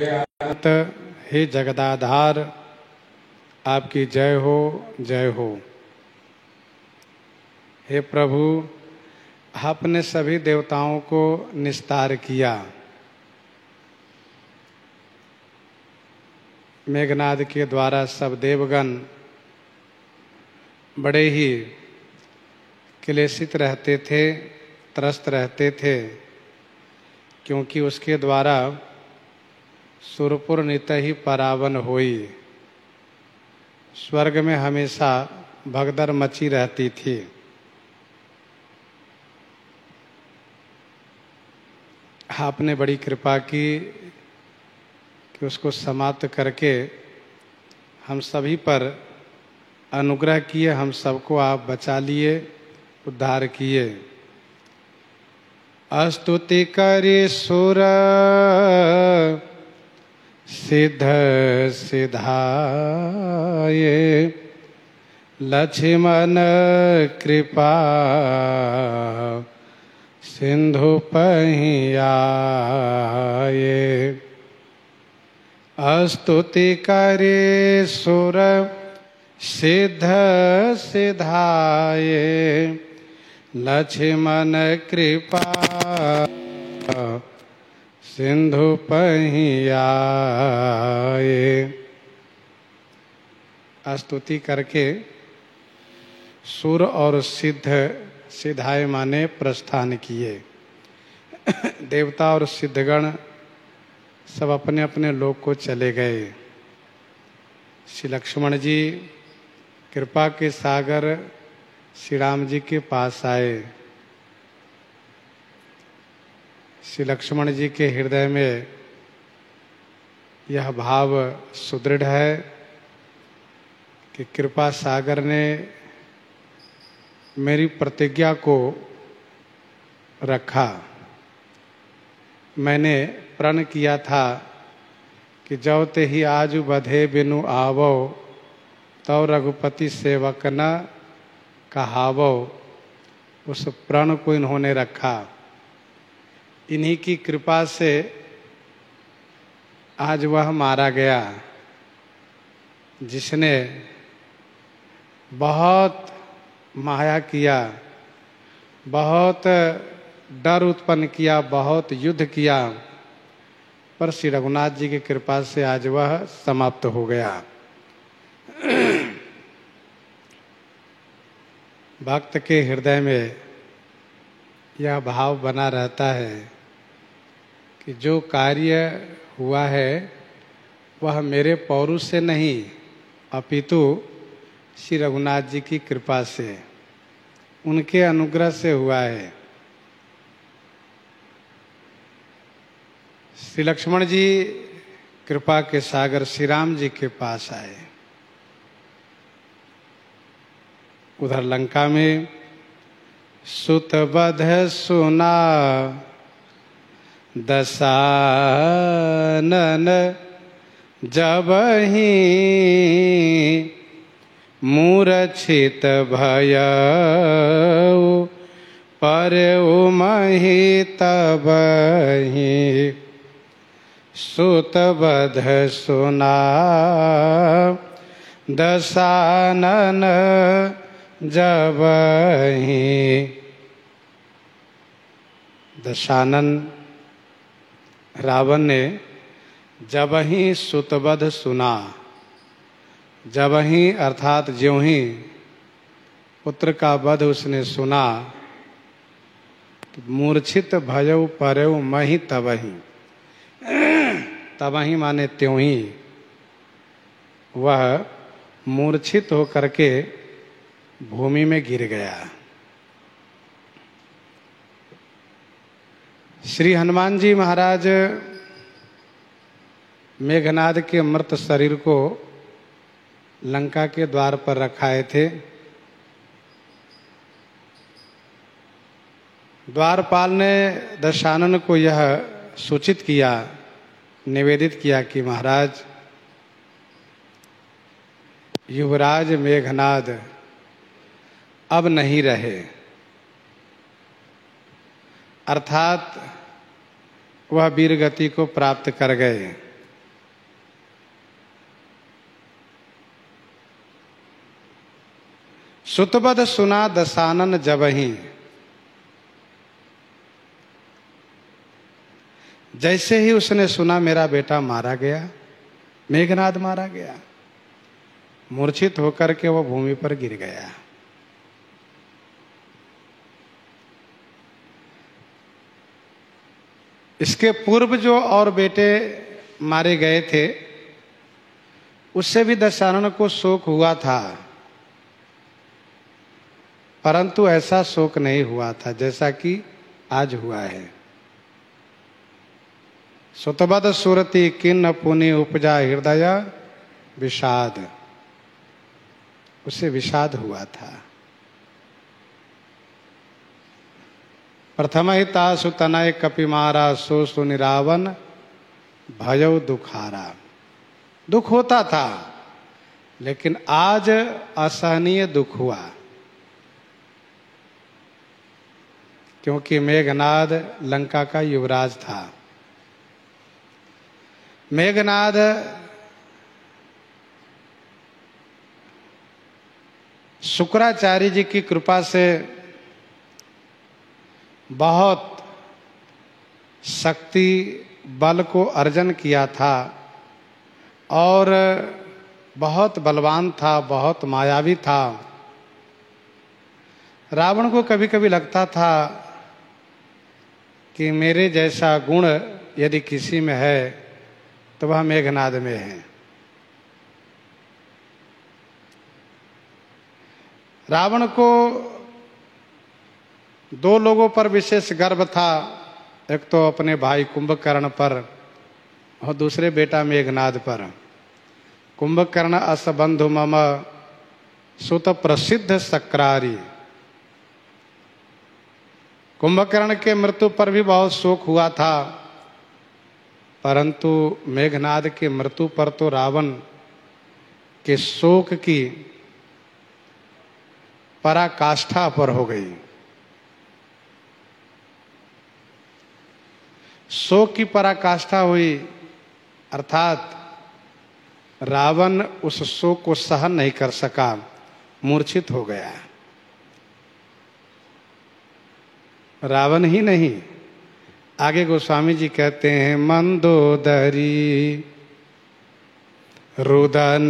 हे जगदाधार, आपकी जय हो, जय हो। हे प्रभु, आपने सभी देवताओं को निस्तार किया। मेघनाद के द्वारा सब देवगण बड़े ही क्लेशित रहते थे, त्रस्त रहते थे, क्योंकि उसके द्वारा सुरपुर नित ही परावन होई। स्वर्ग में हमेशा भगदड़ मची रहती थी। आपने बड़ी कृपा की कि उसको समाप्त करके हम सभी पर अनुग्रह किए, हम सबको आप बचा लिए, उद्धार किए। स्तुति करे सुर सिद्ध सिधाये, लक्ष्मण कृपा सिंधु पहियाये। स्तुति करे सुर सिद्ध सिधाये, लक्ष्मण कृपा सिंधु पहियाये। स्तुति करके सुर और सिद्ध सिधाए माने प्रस्थान किए। देवता और सिद्धगण सब अपने अपने लोक को चले गए। श्री लक्ष्मण जी कृपा के सागर श्री राम जी के पास आए। श्री लक्ष्मण जी के हृदय में यह भाव सुदृढ़ है कि कृपा सागर ने मेरी प्रतिज्ञा को रखा। मैंने प्रण किया था कि जब ते ही आजु बधे बिनु आवो, तव रघुपति सेवक न कहावो। उस प्रण को इन्होंने रखा। इन्हीं की कृपा से आज वह मारा गया जिसने बहुत माया किया, बहुत डर उत्पन्न किया, बहुत युद्ध किया, पर श्री रघुनाथ जी की कृपा से आज वह समाप्त हो गया। भक्त के हृदय में यह भाव बना रहता है कि जो कार्य हुआ है वह मेरे पौरुष से नहीं, अपितु श्री रघुनाथ जी की कृपा से, उनके अनुग्रह से हुआ है। श्री लक्ष्मण जी कृपा के सागर श्री राम जी के पास आए। उधर लंका में सुत बध सुना दशानन, जबहि मूर्छित भयउ परउ महि तबहि। सुत बध सुना दशानन, जबहि। दशानन रावण ने जबहि सुतवध सुना, जबहि अर्थात ज्यों ही पुत्र का वध उसने सुना, तो मूर्छित भयउ परउ महि तबहि। तबहि माने त्यों ही वह मूर्छित होकर के भूमि में गिर गया। श्री हनुमान जी महाराज मेघनाद के मृत शरीर को लंका के द्वार पर रखाए थे। द्वारपाल ने दशानन को यह सूचित किया, निवेदित किया कि महाराज, युवराज मेघनाद अब नहीं रहे, अर्थात वह वीर गति को प्राप्त कर गए। सुतबद सुना दसानन जबहि, जैसे ही उसने सुना मेरा बेटा मारा गया, मेघनाद मारा गया, मूर्छित होकर के वो भूमि पर गिर गया। इसके पूर्व जो और बेटे मारे गए थे उससे भी दशानन को शोक हुआ था, परंतु ऐसा शोक नहीं हुआ था जैसा कि आज हुआ है। सुतबद सुरति किन्न पुनि उपजा हृदय विषाद, उसे विषाद हुआ था। प्रथम ही तासु तनय कपिमारा सो सुनि रावण भयउ दुखारा। दुख होता था लेकिन आज असहनीय दुख हुआ, क्योंकि मेघनाद लंका का युवराज था। मेघनाद शुक्राचार्य जी की कृपा से बहुत शक्ति बल को अर्जन किया था और बहुत बलवान था, बहुत मायावी था। रावण को कभी कभी लगता था कि मेरे जैसा गुण यदि किसी में है तो वह मेघनाद में है। रावण को दो लोगों पर विशेष गर्व था, एक तो अपने भाई कुंभकर्ण पर और दूसरे बेटा मेघनाद पर। कुंभकर्ण असबंधु मम सुत प्रसिद्ध सक्रारी। कुंभकर्ण के मृत्यु पर भी बहुत शोक हुआ था, परंतु मेघनाद के मृत्यु पर तो रावण के शोक की पराकाष्ठा पर हो गई। शोक की पराकाष्ठा हुई, अर्थात रावण उस शोक को सहन नहीं कर सका, मूर्छित हो गया। रावण ही नहीं, आगे गोस्वामी जी कहते हैं मंदोदरी रुदन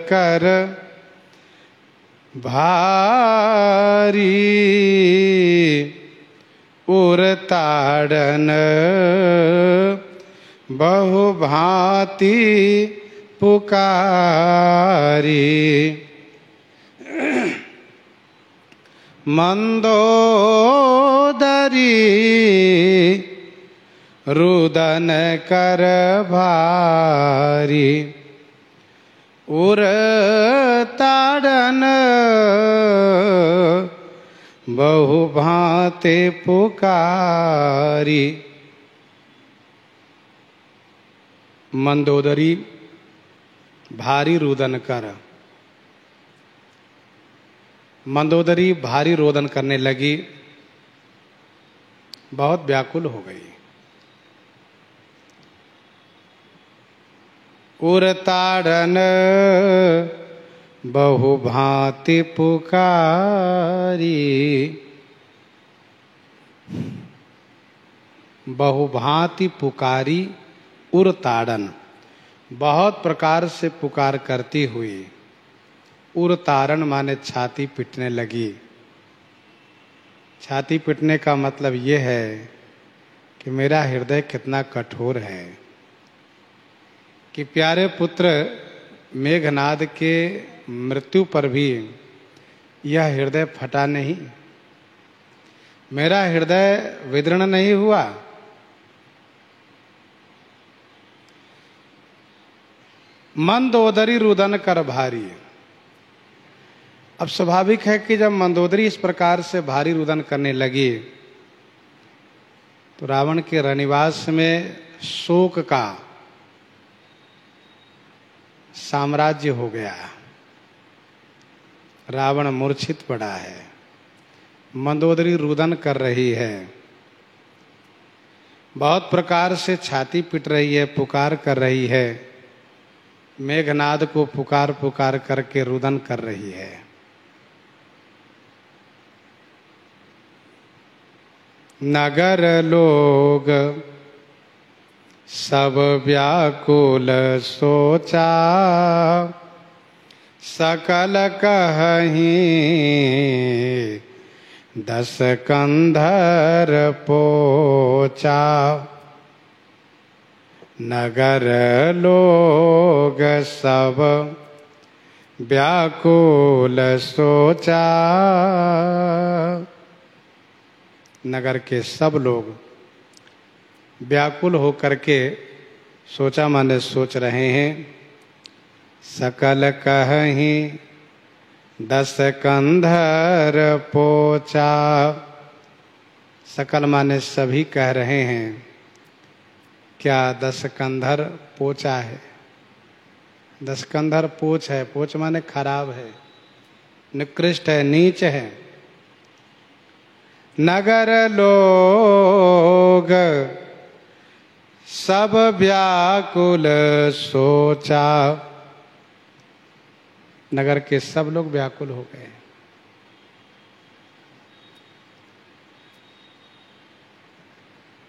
कर भारी उरताड़न बहुभांति पुकारी। मंदोदरी रुदन कर भारी उरताड़न बहुभांति पुकारी। मंदोदरी भारी रुदन कर, मंदोदरी भारी रोदन करने लगी, बहुत व्याकुल हो गई। उरताड़न बहुभांति पुकारी। बहुभांति पुकारी उरताड़न, बहुत प्रकार से पुकार करती हुई। उरताड़न माने छाती पीटने लगी। छाती पीटने का मतलब ये है कि मेरा हृदय कितना कठोर है कि प्यारे पुत्र मेघनाद के मृत्यु पर भी यह हृदय फटा नहीं, मेरा हृदय विदीर्ण नहीं हुआ। मंदोदरी रुदन कर भारी। अब स्वाभाविक है कि जब मंदोदरी इस प्रकार से भारी रुदन करने लगी तो रावण के रनिवास में शोक का साम्राज्य हो गया। रावण मूर्छित पड़ा है, मंदोदरी रुदन कर रही है, बहुत प्रकार से छाती पीट रही है, पुकार कर रही है, मेघनाद को पुकार पुकार करके रुदन कर रही है। नगर लोग सब व्याकुल सोचा, सकल कहीं दस कंधर पोचा। नगर लोग सब व्याकुल सोचा, नगर के सब लोग व्याकुल होकर के सोचा माने सोच रहे हैं। सकल कहीं दस कंधर पोचा, सकल माने सभी कह रहे हैं क्या दस कंधर पोचा है? दस कंधर पोच है, पोच माने खराब है, निकृष्ट है, नीच है। नगर लोग सब व्याकुल सोचा, नगर के सब लोग व्याकुल हो गए।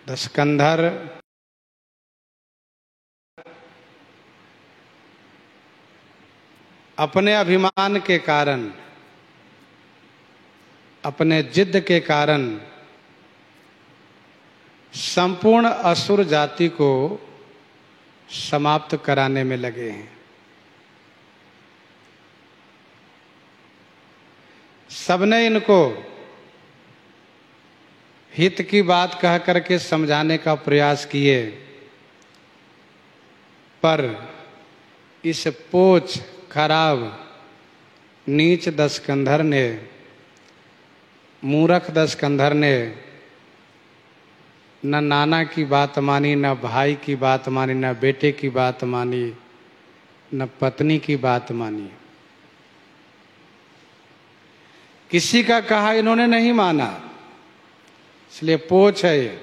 दस कंधर अपने अभिमान के कारण, अपने जिद के कारण संपूर्ण असुर जाति को समाप्त कराने में लगे हैं। सबने इनको हित की बात कह करके समझाने का प्रयास किए, पर इस पोच खराब नीच दस कंधर ने, मूर्ख दस कंधर ने न नाना की बात मानी, न भाई की बात मानी, न बेटे की बात मानी, न पत्नी की बात मानी। किसी का कहा इन्होंने नहीं माना, इसलिए पोच है ये,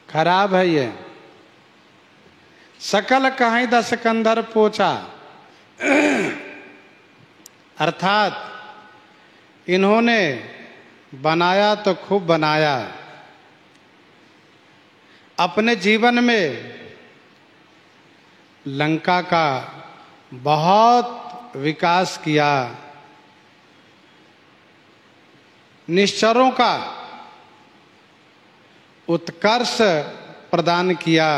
खराब है ये। सकल कहीं दस कंधर पोचा, अर्थात इन्होंने बनाया तो खूब बनाया, अपने जीवन में लंका का बहुत विकास किया, निश्चरों का उत्कर्ष प्रदान किया,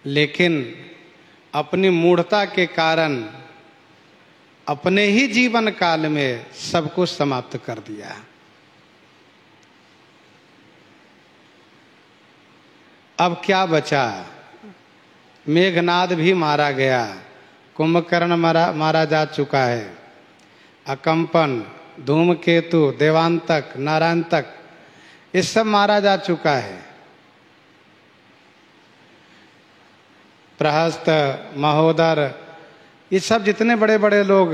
लेकिन अपनी मूढ़ता के कारण अपने ही जीवन काल में सब कुछ समाप्त कर दिया। अब क्या बचा? मेघनाद भी मारा गया, कुंभकर्ण मारा जा चुका है, अकंपन, धूमकेतु, देवांतक, नारायणतक, ये सब मारा जा चुका है। प्रहस्त, महोदर, ये सब जितने बड़े बड़े लोग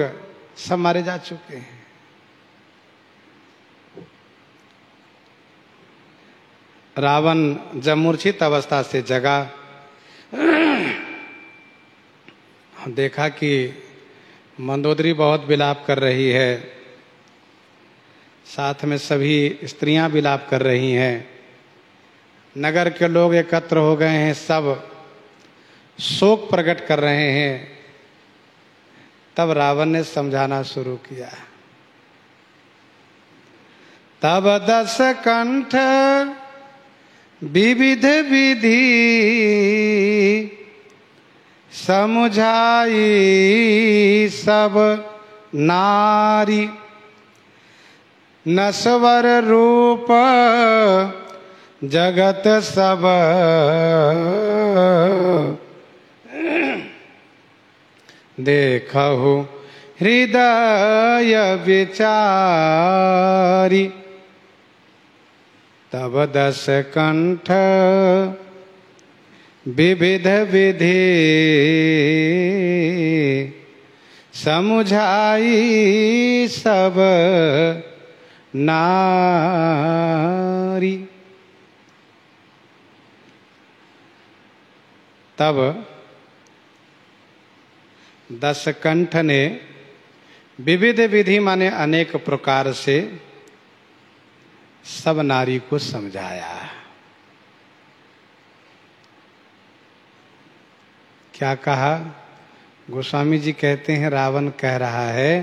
सब मारे जा चुके हैं। रावण जब मूर्छित अवस्था से जगा, देखा कि मंदोदरी बहुत विलाप कर रही है, साथ में सभी स्त्रियां विलाप कर रही हैं, नगर के लोग एकत्र हो गए हैं, सब शोक प्रकट कर रहे हैं। तब रावण ने समझाना शुरू किया। तब दस कंठ विविध विधि समुझाई सब नारी, नश्वर रूप जगत सब देखहु हृदय विचारी। तब दस कंठ विविध विधि समुझाई सब नारी। तब दस कंठ ने विविध विधि माने अनेक प्रकार से सब नारी को समझाया। क्या कहा? गोस्वामी जी कहते हैं रावण कह रहा है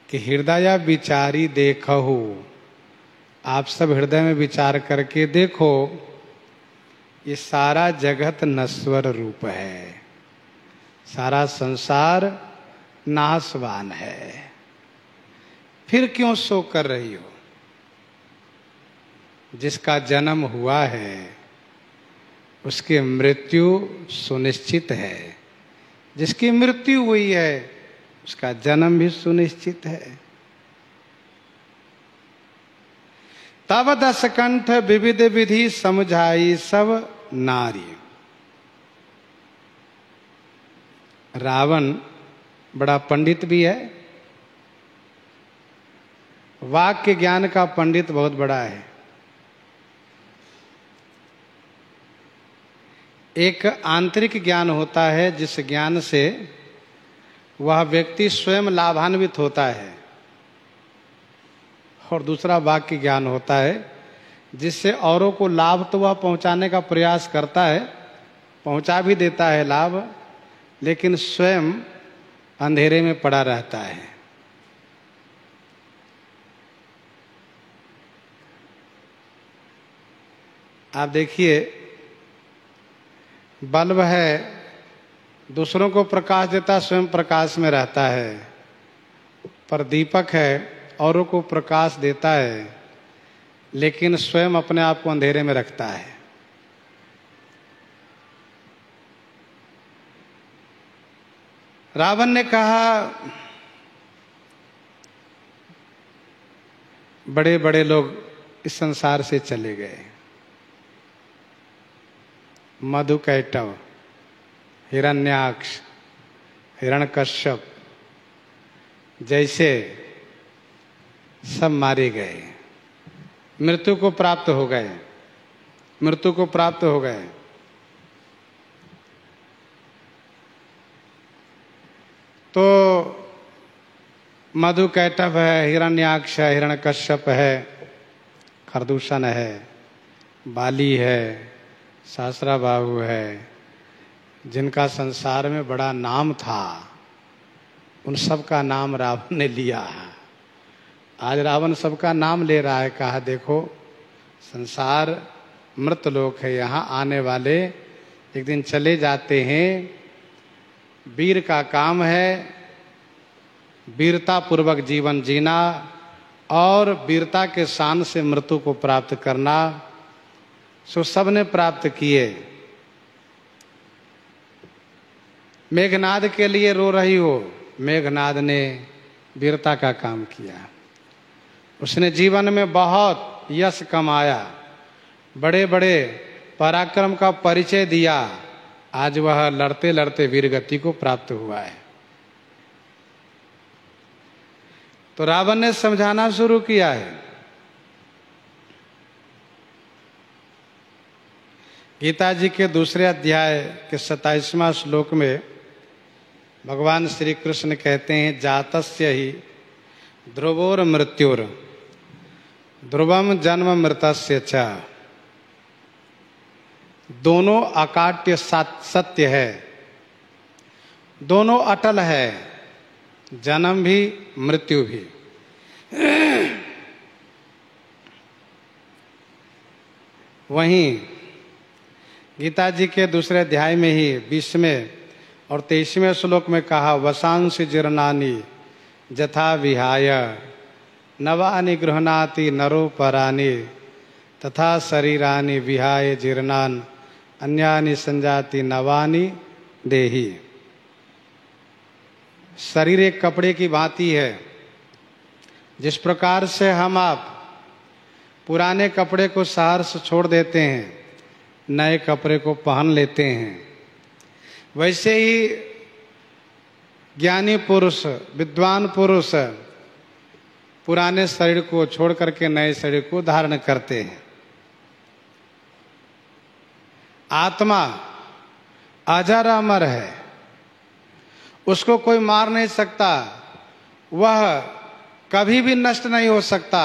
कि हृदय विचारी देखो, आप सब हृदय में विचार करके देखो, ये सारा जगत नश्वर रूप है, सारा संसार नाशवान है, फिर क्यों शोक कर रही हो? जिसका जन्म हुआ है उसकी मृत्यु सुनिश्चित है, जिसकी मृत्यु हुई है उसका जन्म भी सुनिश्चित है। तब दशकंठ विविध विधि समझाई सब नारी। रावण बड़ा पंडित भी है, वाक्य ज्ञान का पंडित बहुत बड़ा है। एक आंतरिक ज्ञान होता है जिस ज्ञान से वह व्यक्ति स्वयं लाभान्वित होता है, और दूसरा वाक्य ज्ञान होता है जिससे औरों को लाभ तो वह पहुंचाने का प्रयास करता है, पहुंचा भी देता है लाभ, लेकिन स्वयं अंधेरे में पड़ा रहता है। आप देखिए, बल्ब है, दूसरों को प्रकाश देता, स्वयं प्रकाश में रहता है, पर दीपक है, औरों को प्रकाश देता है, लेकिन स्वयं अपने आप को अंधेरे में रखता है। रावण ने कहा, बड़े बड़े लोग इस संसार से चले गए, मधुकैटभ, हिरण्याक्ष, हिरण्यकश्यप जैसे सब मारे गए, मृत्यु को प्राप्त हो गए, मृत्यु को प्राप्त हो गए। तो मधुकैटभ है, हिरण्याक्ष है, हिरण्यकश्यप है, खरदूषण है, बाली है, सहस्राबाहु है, जिनका संसार में बड़ा नाम था, उन सब का नाम रावण ने लिया। आज रावण सबका नाम ले रहा है। कहा देखो, संसार मृत लोक है, यहाँ आने वाले एक दिन चले जाते हैं। वीर का काम है वीरता पूर्वक जीवन जीना और वीरता के शान से मृत्यु को प्राप्त करना। सो सबने प्राप्त किए। मेघनाद के लिए रो रही हो, मेघनाद ने वीरता का काम किया, उसने जीवन में बहुत यश कमाया, बड़े बड़े पराक्रम का परिचय दिया। आज वह लड़ते लड़ते वीरगति को प्राप्त हुआ है। तो रावण ने समझाना शुरू किया है। गीता जी के दूसरे अध्याय के 27वां श्लोक में भगवान श्री कृष्ण कहते हैं, जातस्य ही ध्रुवोर मृत्युर ध्रुवम जन्म मृतस्य च। दोनों अकाट्य सत्य है, दोनों अटल है, जन्म भी मृत्यु भी। वहीं गीता जी के दूसरे अध्याय में ही 20वें और 23वें श्लोक में कहा, वसांसि जीर्णानि जथा विहाय नवानि गृह्णाति नरो परानि तथा शरीरानि विहाय जीर्णान अन्यानि संजाति नवानि देहि। शरीर एक कपड़े की भांति है। जिस प्रकार से हम आप पुराने कपड़े को सहर्ष छोड़ देते हैं, नए कपड़े को पहन लेते हैं, वैसे ही ज्ञानी पुरुष, विद्वान पुरुष पुराने शरीर को छोड़ करके नए शरीर को धारण करते हैं। आत्मा अजर अमर है, उसको कोई मार नहीं सकता, वह कभी भी नष्ट नहीं हो सकता।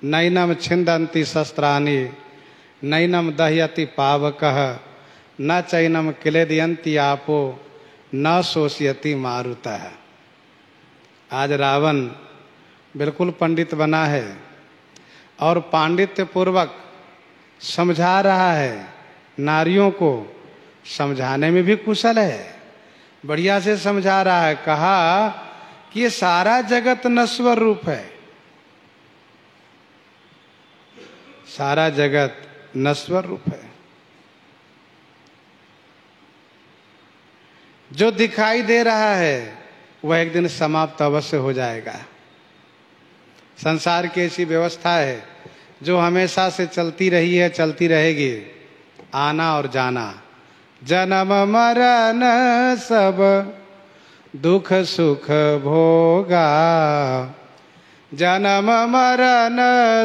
नैनम छिंदन्ति शस्त्राणि नैनम दह्यति पावकः न चैनम क्लेदयन्ति आपो न शोषयति मारुतः। आज रावण बिल्कुल पंडित बना है और पांडित्य पूर्वक समझा रहा है, नारियों को समझाने में भी कुशल है, बढ़िया से समझा रहा है। कहा कि ये सारा जगत नश्वर रूप है, सारा जगत नश्वर रूप है। जो दिखाई दे रहा है वह एक दिन समाप्त अवश्य हो जाएगा। संसार की ऐसी व्यवस्था है जो हमेशा से चलती रही है, चलती रहेगी। आना और जाना, जन्म मरण सब दुख सुख भोगा, जन्म मरण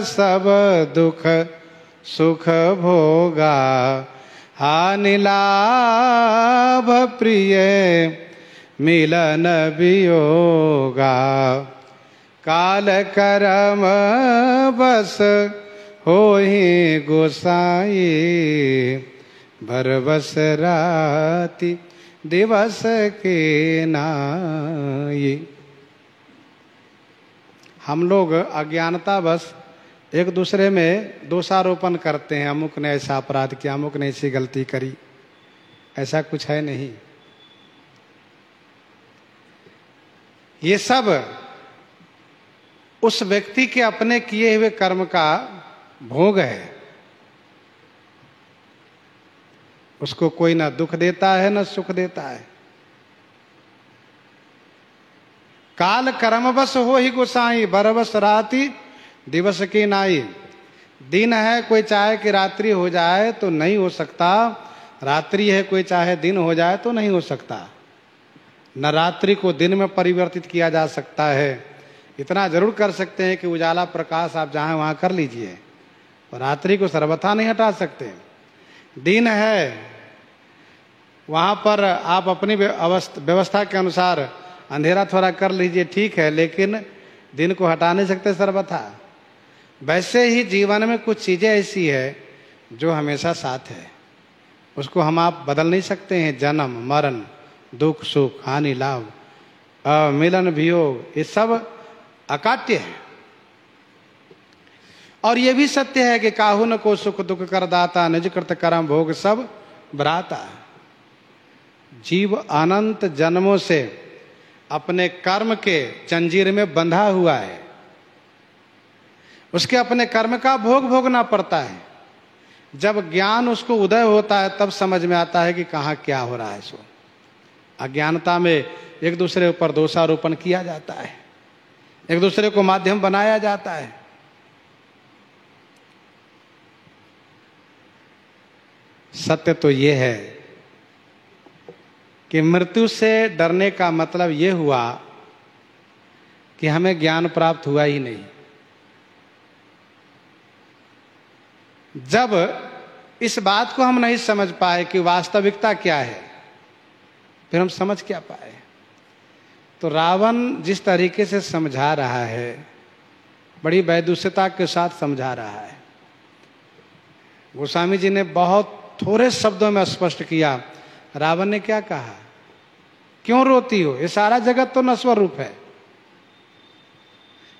सब दुख सुख भोगा, हानि लाभ प्रिय मिलन वियोगा, काल करम बस होहि गोसाई, बरबस राति दिवस के नाई। हम लोग अज्ञानता बस एक दूसरे में दोषारोपण करते हैं, अमुक ने ऐसा अपराध किया, अमुक ने ऐसी गलती करी। ऐसा कुछ है नहीं। ये सब उस व्यक्ति के अपने किए हुए कर्म का भोग है। उसको कोई ना दुख देता है ना सुख देता है। काल कर्म बस हो ही गोसाई, बरबस राति दिवस की नाई। दिन है, कोई चाहे कि रात्रि हो जाए तो नहीं हो सकता, रात्रि है कोई चाहे दिन हो जाए तो नहीं हो सकता। न रात्रि को दिन में परिवर्तित किया जा सकता है। इतना जरूर कर सकते हैं कि उजाला प्रकाश आप जहां वहां कर लीजिए, और रात्रि को सर्वथा नहीं हटा सकते। दिन है, वहां पर आप अपनी व्यवस्था के अनुसार अंधेरा थोड़ा कर लीजिए, ठीक है, लेकिन दिन को हटा नहीं सकते सर्वथा। वैसे ही जीवन में कुछ चीजें ऐसी है जो हमेशा साथ है, उसको हम आप बदल नहीं सकते हैं। जन्म मरण, दुख सुख, हानि लाभ, मिलन वियोग, ये सब अकाट्य है। और ये भी सत्य है कि काहू न को सुख दुख कर दाता, निज कृत कर्म भोग सब भ्राता। जीव अनंत जन्मों से अपने कर्म के जंजीर में बंधा हुआ है, उसके अपने कर्म का भोग भोगना पड़ता है। जब ज्ञान उसको उदय होता है तब समझ में आता है कि कहाँ क्या हो रहा है। सो अज्ञानता में एक दूसरे ऊपर दोषारोपण किया जाता है, एक दूसरे को माध्यम बनाया जाता है। सत्य तो ये है कि मृत्यु से डरने का मतलब ये हुआ कि हमें ज्ञान प्राप्त हुआ ही नहीं। जब इस बात को हम नहीं समझ पाए कि वास्तविकता क्या है, फिर हम समझ क्या पाए। तो रावण जिस तरीके से समझा रहा है, बड़ी वैदुष्यता के साथ समझा रहा है। गोस्वामी जी ने बहुत थोड़े शब्दों में स्पष्ट किया। रावण ने क्या कहा, क्यों रोती हो, ये सारा जगत तो नश्वर रूप है,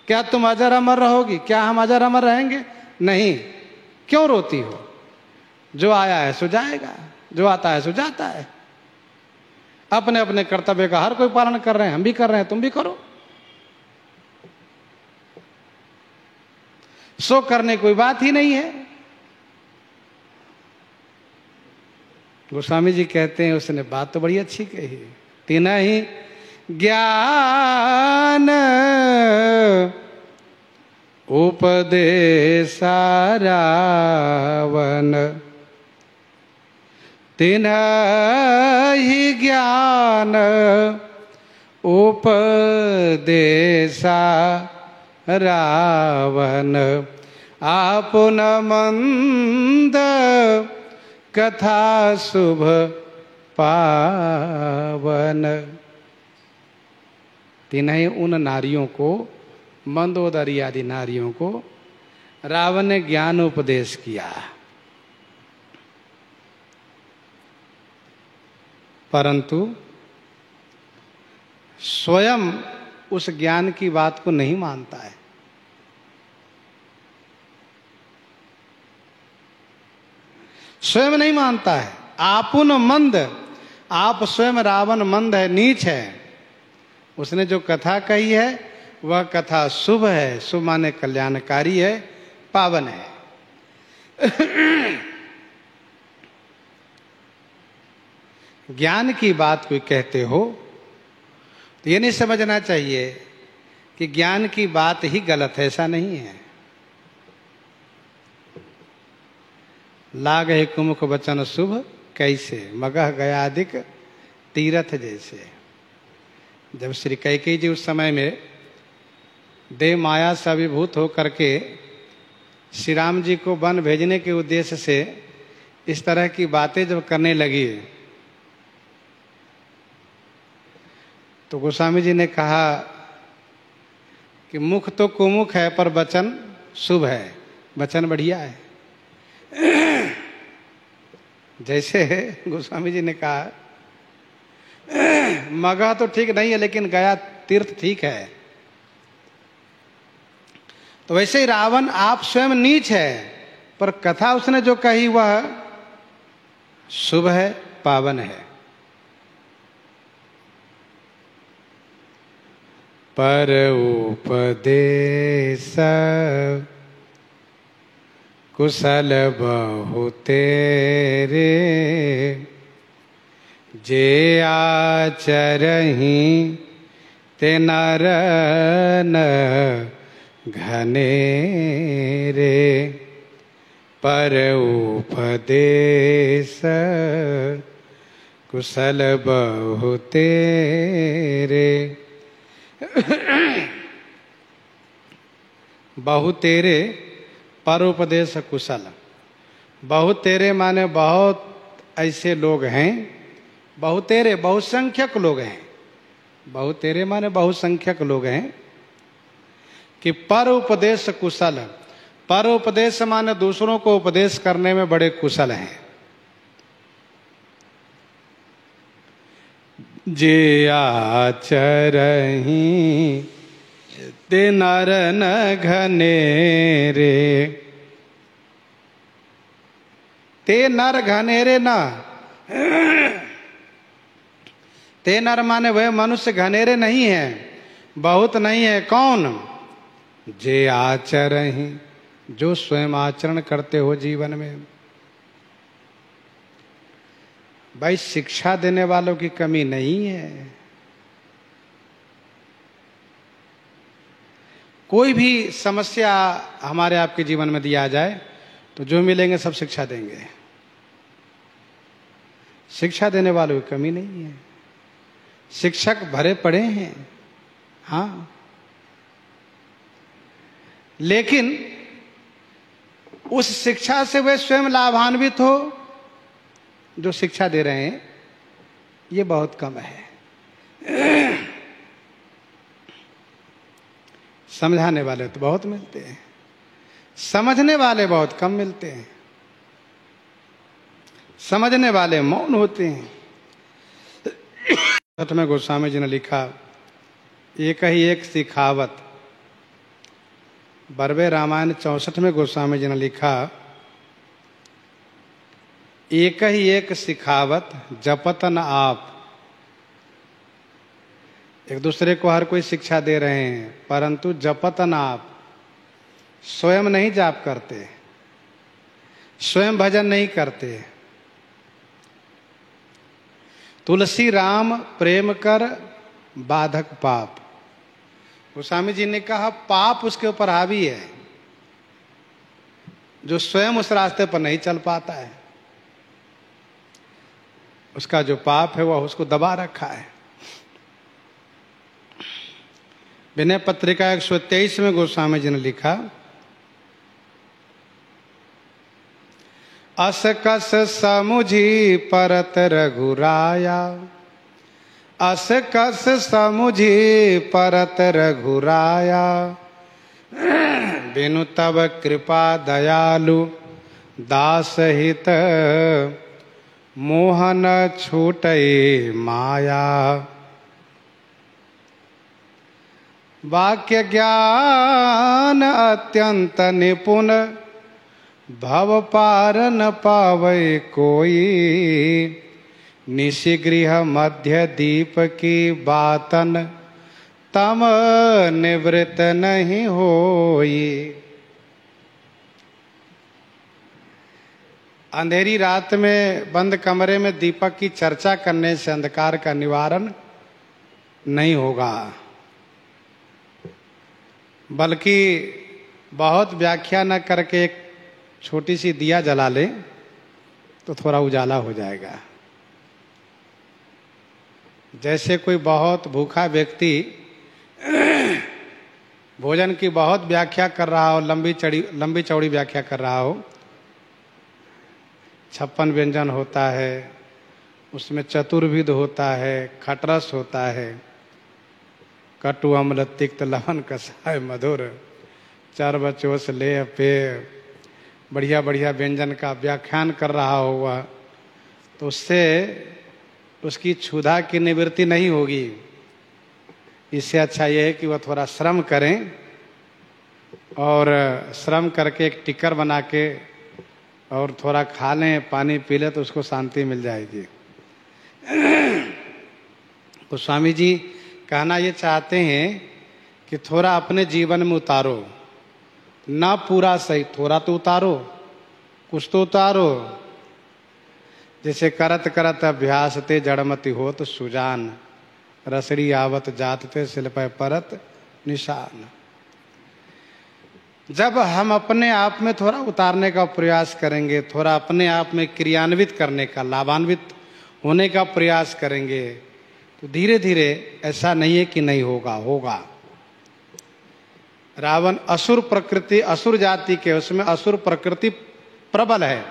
क्या तुम अजर अमर रहोगी, क्या हम अजर अमर रहेंगे, नहीं, क्यों रोती हो। जो आया है सो जाएगा, जो आता है सो जाता है। अपने अपने कर्तव्य का हर कोई पालन कर रहे हैं, हम भी कर रहे हैं, तुम भी करो। सो करने कोई बात ही नहीं है। गोस्वामी जी कहते हैं उसने बात तो बड़ी अच्छी कही। तिनहि ज्ञान उपदेशा रावण, तिनहि ज्ञान उपदेशा रावण, आपन मंद कथा शुभ पावन। तिन्हें उन नारियों को, मंदोदरी आदि नारियों को रावण ने ज्ञान उपदेश किया, परंतु स्वयं उस ज्ञान की बात को नहीं मानता है। स्वयं नहीं मानता है। आपुन मंद, आप स्वयं रावण मंद है, नीच है। उसने जो कथा कही है वह कथा शुभ है। शुभ माने कल्याणकारी है, पावन है। ज्ञान की बात कोई कहते हो तो ये नहीं समझना चाहिए कि ज्ञान की बात ही गलत है, ऐसा नहीं है। लाग है कुमुख वचन शुभ कैसे, मगह गया अधिक तीरथ जैसे। जब श्री कैकेयी जी उस समय में देव माया से अभिभूत होकर के श्री राम जी को वन भेजने के उद्देश्य से इस तरह की बातें जब करने लगी तो गोस्वामी जी ने कहा कि मुख तो कुमुख है पर वचन शुभ है, वचन बढ़िया है। जैसे गोस्वामी जी ने कहा मगह तो ठीक नहीं है लेकिन गया तीर्थ ठीक है, तो वैसे ही रावण आप स्वयं नीच है पर कथा उसने जो कही वह शुभ है, पावन है। पर उपदेश कुशल बहु तेरे, जे आचरहि ते नर न घनेरे। पर उपदेश कुशल बहु तेरे। बहु तेरे पर उपदेश कुशल। बहुत तेरे माने बहुत ऐसे लोग हैं, बहुतेरे बहुसंख्यक लोग हैं। बहुतेरे माने बहुसंख्यक लोग हैं कि पर उपदेश कुशल। पर उपदेश माने दूसरों को उपदेश करने में बड़े कुशल हैं। जे आचरहि ते नर न घनेरे। ते नर घनेरे न, ते नर माने वह मनुष्य घनेरे नहीं है, बहुत नहीं है। कौन? जे आचरहि, जो स्वयं आचरण करते हो जीवन में। भाई शिक्षा देने वालों की कमी नहीं है। कोई भी समस्या हमारे आपके जीवन में दिया जाए तो जो मिलेंगे सब शिक्षा देंगे। शिक्षा देने वालों की कमी नहीं है। शिक्षक भरे पड़े हैं, हाँ, लेकिन उस शिक्षा से वे स्वयं लाभान्वित हो जो शिक्षा दे रहे हैं, ये बहुत कम है। समझाने वाले तो बहुत मिलते हैं, समझने वाले बहुत कम मिलते हैं। समझने वाले मौन होते हैं। में गोस्वामी जी ने लिखा, एक ही एक सिखावत। बरवे रामायण 64 में गोस्वामी जी ने लिखा, एक ही एक सिखावत जपत न आप। एक दूसरे को हर कोई शिक्षा दे रहे हैं, परंतु जपत न आप। स्वयं नहीं जाप करते, स्वयं भजन नहीं करते। तुलसी राम प्रेम कर बाधक पाप। गोस्वामी जी ने कहा पाप उसके ऊपर हावी है जो स्वयं उस रास्ते पर नहीं चल पाता है। उसका जो पाप है वह उसको दबा रखा है। विनय पत्रिका 123 में गोस्वामी जी ने लिखा, अस कस समुझी परत रघुराया। अस कस समुझी परत रघुराया। बिनु तब कृपा दयालु दास हित, मोहन छूटे माया। वाक्य ज्ञान अत्यंत निपुण, भव पार न पावे कोई। निशिगृह मध्य दीप की बातन, तम निवृत्त नहीं होई। अंधेरी रात में बंद कमरे में दीपक की चर्चा करने से अंधकार का निवारण नहीं होगा, बल्कि बहुत व्याख्या न करके एक छोटी सी दिया जला ले तो थोड़ा उजाला हो जाएगा। जैसे कोई बहुत भूखा व्यक्ति भोजन की बहुत व्याख्या कर रहा हो, लंबी चौड़ी व्याख्या कर रहा हो। 56 व्यंजन होता है, उसमें चतुर्विध होता है, खटरस होता है, कटु अम्ल तिक्त लवण कसाय मधुर, चार बचोस ले पेय, बढ़िया बढ़िया व्यंजन का व्याख्यान कर रहा होगा, तो उससे उसकी क्षुधा की निवृत्ति नहीं होगी। इससे अच्छा यह है कि वह थोड़ा श्रम करें और श्रम करके एक टिक्कर बना के और थोड़ा खा लें, पानी पी लें, तो उसको शांति मिल जाएगी। तो स्वामी जी कहना ये चाहते हैं कि थोड़ा अपने जीवन में उतारो, ना पूरा सही, थोड़ा तो उतारो, कुछ तो उतारो। जैसे करत करत अभ्यास ते जड़मति होत सुजान, रसड़ी आवत जात ते शिल्प परत निशान। जब हम अपने आप में थोड़ा उतारने का प्रयास करेंगे, थोड़ा अपने आप में क्रियान्वित करने का, लाभान्वित होने का प्रयास करेंगे, तो धीरे धीरे, ऐसा नहीं है कि नहीं होगा, होगा। रावण असुर प्रकृति, असुर जाति के, उसमें असुर प्रकृति प्रबल है।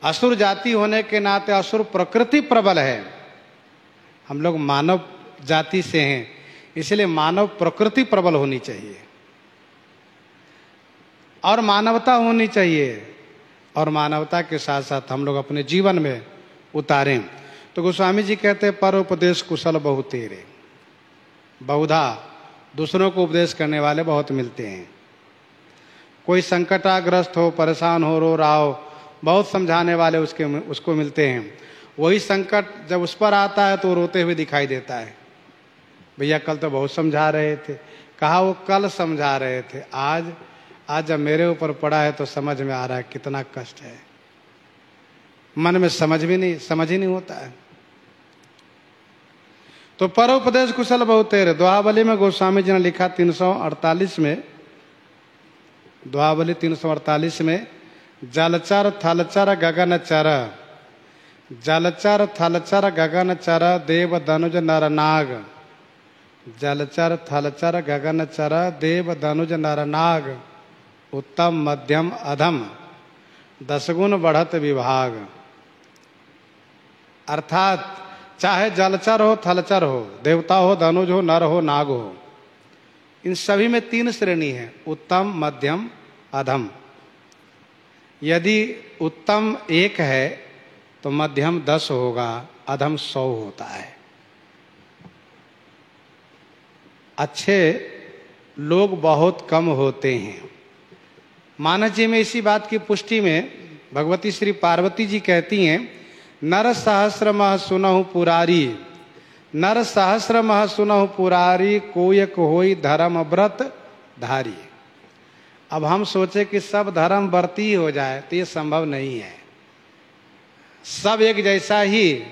असुर जाति होने के नाते असुर प्रकृति प्रबल है। हम लोग मानव जाति से हैं, इसलिए मानव प्रकृति प्रबल होनी चाहिए और मानवता होनी चाहिए, और मानवता के साथ साथ हम लोग अपने जीवन में उतारें। तो गोस्वामी जी कहते हैं, पर उपदेश कुशल बहु तेरे। बहुधा दूसरों को उपदेश करने वाले बहुत मिलते हैं। कोई संकटाग्रस्त हो, परेशान हो, रो रहा हो, बहुत समझाने वाले उसको मिलते हैं। वही संकट जब उस पर आता है तो रोते हुए दिखाई देता है। भैया कल तो बहुत समझा रहे थे। कहा वो कल समझा रहे थे, आज जब मेरे ऊपर पड़ा है तो समझ में आ रहा है कितना कष्ट है। मन में समझ ही नहीं होता है। तो परोपदेश कुशल बहु तेरे, दोहावली में गोस्वामी जी ने लिखा 348 में, दोहावली 348 में, जलचर थलचर गगन चर, जलचर थलचर गगन चर, देव धनुज नर नाग। जलचर थलचर गगन चर, देव धनुज नर नाग, उत्तम मध्यम अधम, 10 गुण बढ़त विभाग। अर्थात चाहे जलचर हो, थलचर हो, देवता हो, धनुज हो, नर हो, नाग हो, इन सभी में 3 श्रेणी है, उत्तम, मध्यम, अधम। यदि उत्तम 1 है तो मध्यम 10 होगा, अधम 100 होता है। अच्छे लोग बहुत कम होते हैं। मानस जी में इसी बात की पुष्टि में भगवती श्री पार्वती जी कहती हैं, नर सहस्र मह सुनहु पुरारी, नर सहस्र मह सुनहु पुरारी, कोयक होई धर्म व्रत धारी। अब हम सोचे कि सब धर्म व्रती ही हो जाए तो ये संभव नहीं है। सब एक जैसा ही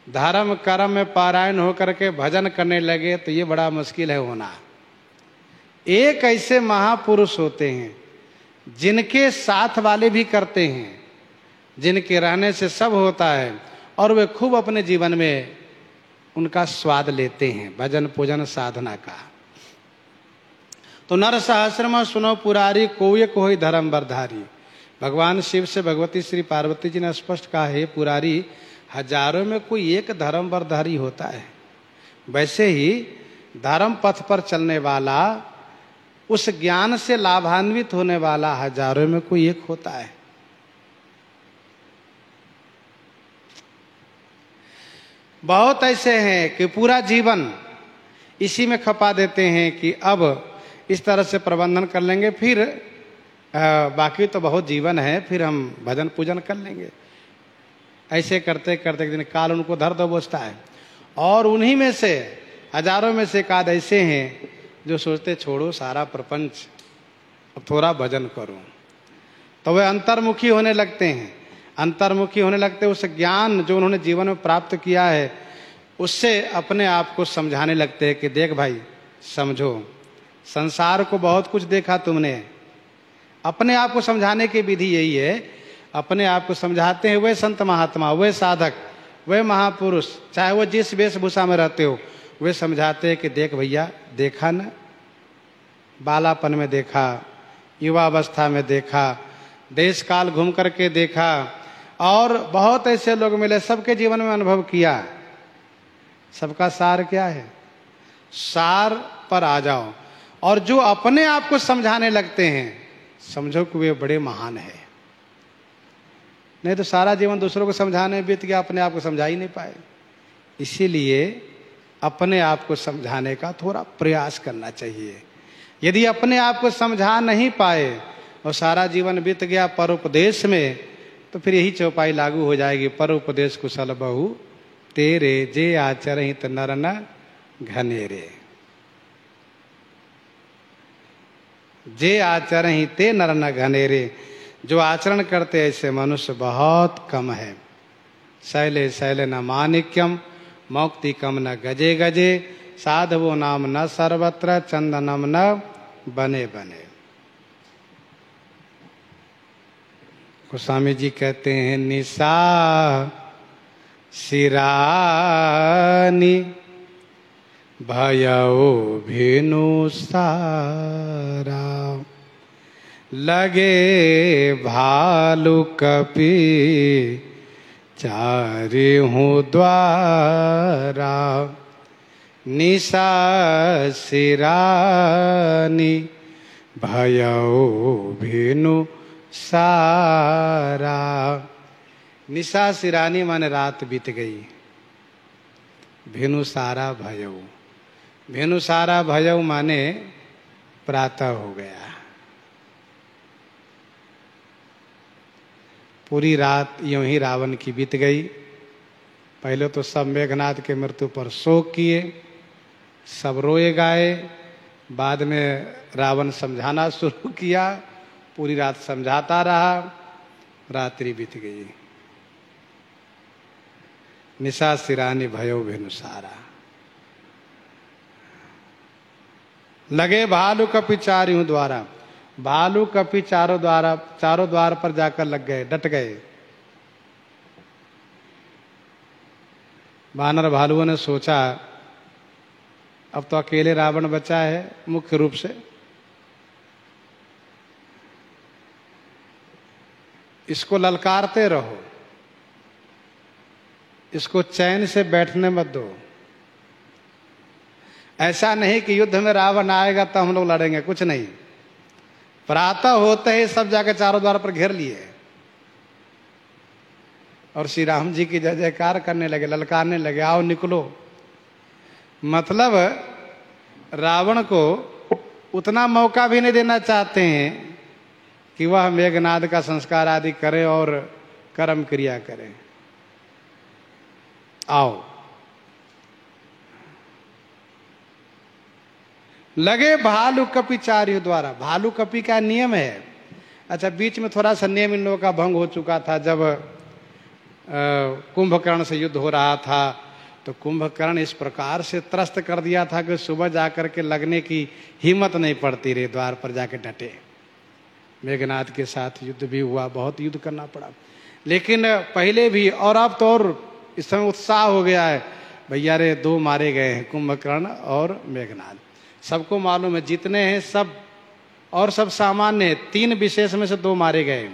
धर्म कर्म में पारायण होकर के भजन करने लगे तो ये बड़ा मुश्किल है होना। एक ऐसे महापुरुष होते हैं जिनके साथ वाले भी करते हैं, जिनके रहने से सब होता है, और वे खूब अपने जीवन में उनका स्वाद लेते हैं, भजन पूजन साधना का। तो नर सहस्रमा सुनो पुरारी, कोई कोई धर्म बरधारी। भगवान शिव से भगवती श्री पार्वती जी ने स्पष्ट कहा, हे पुरारी, हजारों में कोई एक धर्म बरधारी होता है। वैसे ही धर्म पथ पर चलने वाला उस ज्ञान से लाभान्वित होने वाला हजारों में कोई एक होता है। बहुत ऐसे हैं कि पूरा जीवन इसी में खपा देते हैं कि अब इस तरह से प्रबंधन कर लेंगे, फिर बाकी तो बहुत जीवन है, फिर हम भजन पूजन कर लेंगे। ऐसे करते करते एक दिन काल उनको धर दबोचता है। और उन्हीं में से हजारों में से एक आध ऐसे हैं जो सोचते छोड़ो सारा प्रपंच, अब थोड़ा भजन करूं। तो वे अंतर्मुखी होने लगते हैं। अंतर्मुखी होने लगते उस ज्ञान जो उन्होंने जीवन में प्राप्त किया है उससे अपने आप को समझाने लगते हैं कि देख भाई समझो, संसार को बहुत कुछ देखा तुमने। अपने आप को समझाने की विधि यही है, अपने आप को समझाते हैं वे संत महात्मा, वे साधक, वे महापुरुष, चाहे वो जिस वेशभूषा में रहते हो, वे समझाते हैं कि देख भैया देखा ना, बालापन में देखा, युवावस्था में देखा, देश काल घूम करके देखा, और बहुत ऐसे लोग मिले, सबके जीवन में अनुभव किया। सबका सार क्या है? सार पर आ जाओ। और जो अपने आप को समझाने लगते हैं समझो कि वे बड़े महान है। नहीं तो सारा जीवन दूसरों को समझाने में बीत गया, अपने आप को समझा ही नहीं पाए। इसीलिए अपने आप को समझाने का थोड़ा प्रयास करना चाहिए। यदि अपने आप को समझा नहीं पाए और सारा जीवन बीत गया परोपदेश में, तो फिर यही चौपाई लागू हो जाएगी, परोपदेश कुशल बहु तेरे, जे आचरित नर न घनेरे। जे आचरण ते नर न घनेरे, जो आचरण करते ऐसे मनुष्य बहुत कम है। शैले शैले न माणिक्यम, मौक्ति कम न गजे गजे, साधवो नाम न सर्वत्र, चंदनम न बने बने। गोस्वामी जी कहते हैं निशा सिरानी भयऊ भिनु सारा, लगे भालू कपि चारि हूँ द्वारा, निशा सिरानी भयऊ भिनु सारा। निशा सिरानी माने रात बीत गई, भेनु सारा भयऊ, भेनु सारा भयऊ माने प्रातः हो गया। पूरी रात यूं ही रावण की बीत गई। पहले तो सब मेघनाद के मृत्यु पर शोक किए, सब रोए गाए। बाद में रावण समझाना शुरू किया, पूरी रात समझाता रहा, रात्रि बीत गई। निशा सिरानी भयो भेनुसारा, लगे भालू कपि चारियों द्वारा। भालू कपि चारों द्वार पर जाकर लग गए, डट गए। वानर भालुओं ने सोचा अब तो अकेले रावण बचा है मुख्य रूप से, इसको ललकारते रहो, इसको चैन से बैठने मत दो। ऐसा नहीं कि युद्ध में रावण आएगा तो हम लोग लड़ेंगे, कुछ नहीं। प्रातः होते ही सब जाकर चारों द्वार पर घेर लिए और श्री राम जी की जय जयकार करने लगे, ललकारने लगे, आओ निकलो। मतलब रावण को उतना मौका भी नहीं देना चाहते हैं कि वह मेघनाद का संस्कार आदि करे और कर्म क्रिया करे। आओ, लगे भालू कपि चारियों द्वारा। भालू कपि का नियम है। अच्छा, बीच में थोड़ा सा नियम इन लोगों का भंग हो चुका था। जब कुंभकर्ण से युद्ध हो रहा था तो कुंभकर्ण इस प्रकार से त्रस्त कर दिया था कि सुबह जाकर के लगने की हिम्मत नहीं पड़ती रही, द्वार पर जाके डटे। मेघनाद के साथ युद्ध भी हुआ, बहुत युद्ध करना पड़ा। लेकिन पहले भी और अब तो और इस समय उत्साह हो गया है, भैया रे 2 मारे गए हैं, कुंभकर्ण और मेघनाद। सबको मालूम है जितने हैं सब, और सब सामान्य है। 3 विशेष में से 2 मारे गए,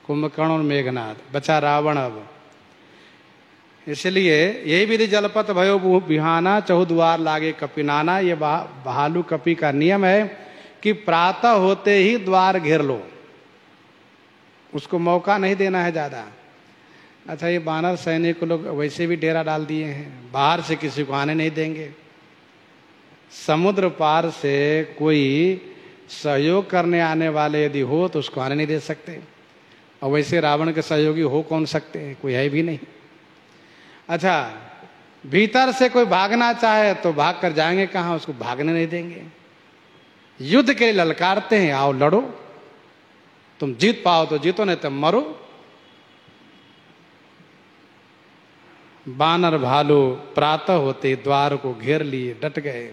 कुंभकर्ण और मेघनाद, बचा रावण। अब इसलिए यही विधि जलपत भयो बिहाना, चहुद्वार लागे कपिनाना। ये भालू कपि का नियम है कि प्रातः होते ही द्वार घेर लो, उसको मौका नहीं देना है ज्यादा। अच्छा, ये बानर सैनिक लोग वैसे भी डेरा डाल दिए हैं, बाहर से किसी को आने नहीं देंगे। समुद्र पार से कोई सहयोग करने आने वाले यदि हो तो उसको आने नहीं दे सकते, और वैसे रावण के सहयोगी हो कौन सकते हैं, कोई है भी नहीं। अच्छा, भीतर से कोई भागना चाहे तो भाग कर जाएंगे कहाँ, उसको भागने नहीं देंगे। युद्ध के लिए ललकारते हैं, आओ लड़ो, तुम जीत पाओ तो जीतो, नहीं तो मरो। बानर भालू प्रातः होते द्वार को घेर लिए, डट गए।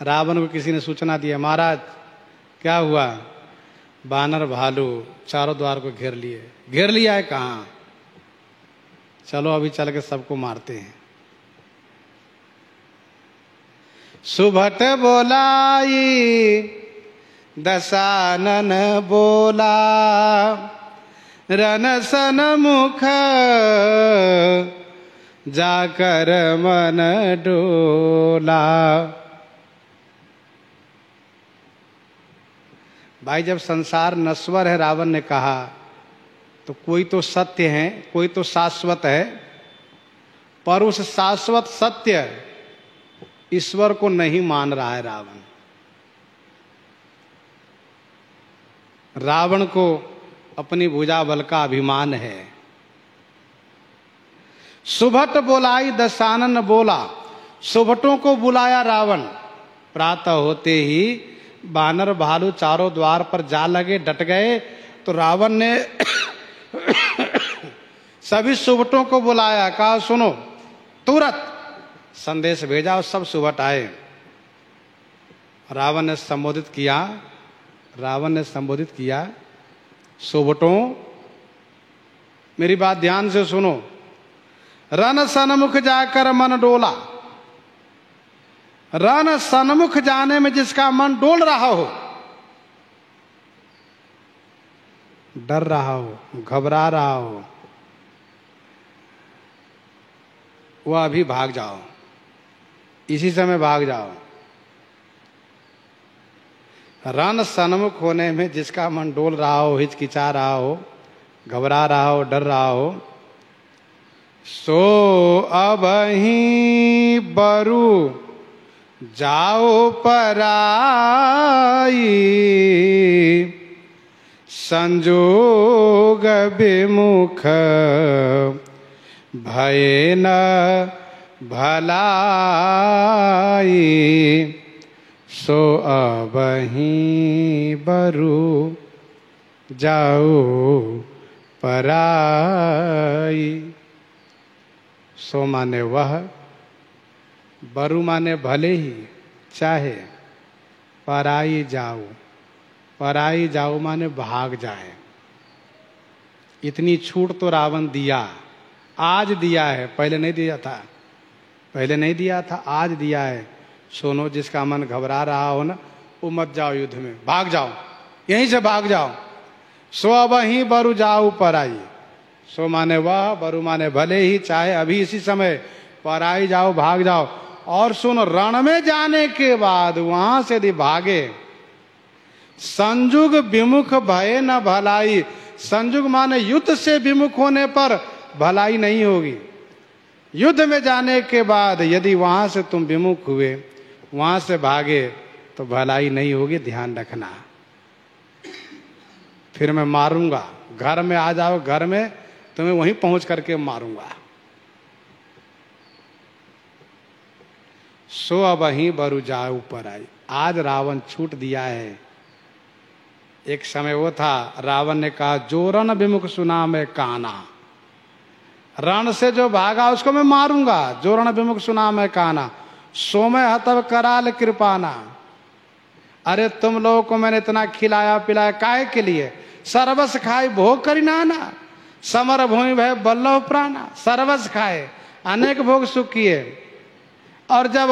रावण को किसी ने सूचना दिया, महाराज क्या हुआ? बानर भालू चारों द्वार को घेर लिए। घेर लिया है कहाँ? चलो अभी चल के सबको मारते हैं। सुभट बोलाई दशानन बोला, रन सन मुख जाकर मन डोला। भाई जब संसार नश्वर है, रावण ने कहा, तो कोई तो सत्य है, कोई तो शाश्वत है, पर उस शाश्वत सत्य ईश्वर को नहीं मान रहा है रावण। रावण को अपनी भुजा बल का अभिमान है। सुभट बोलाई दशानन बोला, सुभटों को बुलाया रावण। प्रातः होते ही बानर भालू चारों द्वार पर जा लगे, डट गए। तो रावण ने सभी सुभटों को बुलाया, कहा सुनो, तुरंत संदेश भेजा और सब सुभट आए। रावण ने संबोधित किया, सुभटों मेरी बात ध्यान से सुनो। रन सन्मुख जाकर मन डोला, रन सन्मुख जाने में जिसका मन डोल रहा हो, डर रहा हो, घबरा रहा हो, वह अभी भाग जाओ, इसी समय भाग जाओ। रण सन्मुख होने में जिसका मन डोल रहा हो, हिचकिचा रहा हो, घबरा रहा हो, डर रहा हो, सो अब ही बरु जाओ पराई, संजोग विमुख भय न भलाई, सो अब ही बरु जाओ पराई। सो माने वह, बरु माने भले ही, चाहे, पराई जाओ, पराई जाओ माने भाग जाए। इतनी छूट तो रावण दिया, आज दिया है, पहले नहीं दिया था, पहले नहीं दिया था, आज दिया है। सुनो, जिसका मन घबरा रहा हो ना, वो मत जाओ युद्ध में, भाग जाओ, यहीं से भाग जाओ। सो अब ही बरु जाओ पराई, सो माने वह, बरु माने भले ही, चाहे अभी इसी समय, पराई जाओ, भाग जाओ। और सुनो, रण में जाने के बाद वहां से यदि भागे, संजुग विमुख भय न भलाई। संजुग माने युद्ध से विमुख होने पर भलाई नहीं होगी। युद्ध में जाने के बाद यदि वहां से तुम विमुख हुए, वहां से भागे, तो भलाई नहीं होगी, ध्यान रखना। फिर मैं मारूंगा, घर में आ जाओ, घर में तुम्हें वहीं पहुंच करके मारूंगा। सो अब ही बरु जाओ पराई। आज रावण छूट दिया है। एक समय वो था, रावण ने कहा, जो रण विमुख सुना मैं काना, रण से जो भागा उसको मैं मारूंगा। जो रण विमुख सुना मैं काना, सो मैं हतव कराल कृपाना। अरे तुम लोगों को मैंने इतना खिलाया पिलाया काहे के लिए? सर्वस खाए भोग करी नाना, समर भूमि भय बल्लभ प्राणा। सर्वस खाए, अनेक भोग सुख किए, और जब